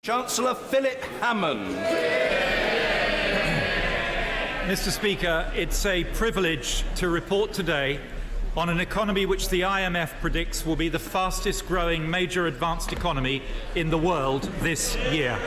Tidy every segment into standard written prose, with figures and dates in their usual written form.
Chancellor Philip Hammond. Mr. Speaker, it's a privilege to report today on an economy which the IMF predicts will be the fastest growing major advanced economy in the world this year.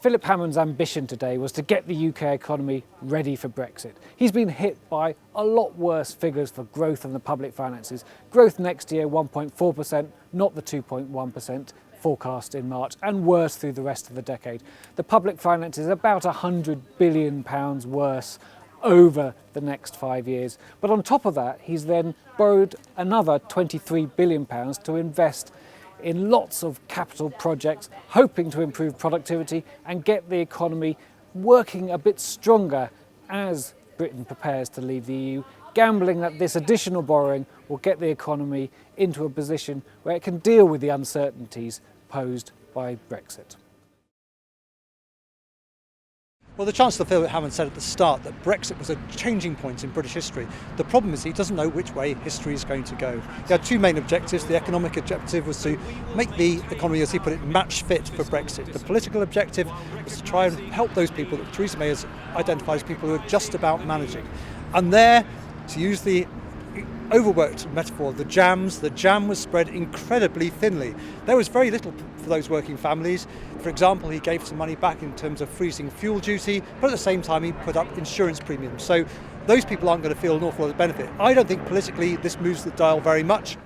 Philip Hammond's ambition today was to get the UK economy ready for Brexit. He's been hit by a lot worse figures for growth in the public finances. Growth next year 1.4%, not the 2.1% forecast in March, and worse through the rest of the decade. The public finances are about £100 billion worse over the next 5 years. But on top of that, he's then borrowed another £23 billion to invest in lots of capital projects, hoping to improve productivity and get the economy working a bit stronger as Britain prepares to leave the EU, gambling that this additional borrowing will get the economy into a position where it can deal with the uncertainties posed by Brexit. Well, the Chancellor Philip Hammond said at the start that Brexit was a changing point in British history. The problem is he doesn't know which way history is going to go. He had two main objectives. The economic objective was to make the economy, as he put it, match fit for Brexit. The political objective was to try and help those people that Theresa May has identified as people who are just about managing. And there, to use the overworked metaphor, the jam was spread incredibly thinly. There was very little for those working families. For example, he gave some money back in terms of freezing fuel duty, but at the same time he put up insurance premiums. So those people aren't going to feel an awful lot of benefit. I don't think politically this moves the dial very much.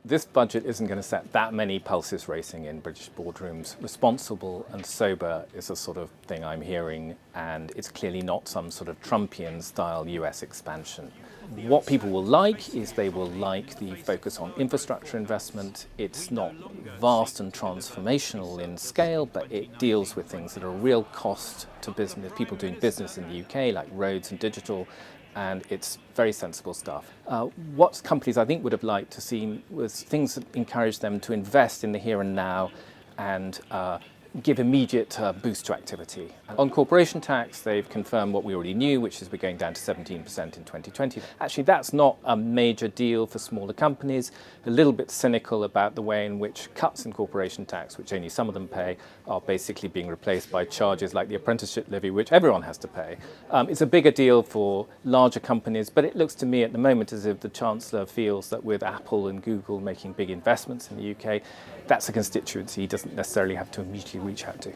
This budget isn't going to set that many pulses racing in British boardrooms. Responsible and sober is the sort of thing I'm hearing, and it's clearly not some sort of Trumpian-style US expansion. What people will like is they will like the focus on infrastructure investment. It's not vast and transformational in scale, but it deals with things that are a real cost to business, people doing business in the UK, like roads and digital, and it's very sensible stuff. What companies I think would have liked to see was things that encourage them to invest in the here and now and give immediate boost to activity. On corporation tax, they've confirmed what we already knew, which is we're going down to 17% in 2020. Actually, that's not a major deal for smaller companies. A little bit cynical about the way in which cuts in corporation tax, which only some of them pay, are basically being replaced by charges like the apprenticeship levy, which everyone has to pay. It's a bigger deal for larger companies, but it looks to me at the moment as if the Chancellor feels that with Apple and Google making big investments in the UK, that's a constituency he doesn't necessarily have to immediately reach out to.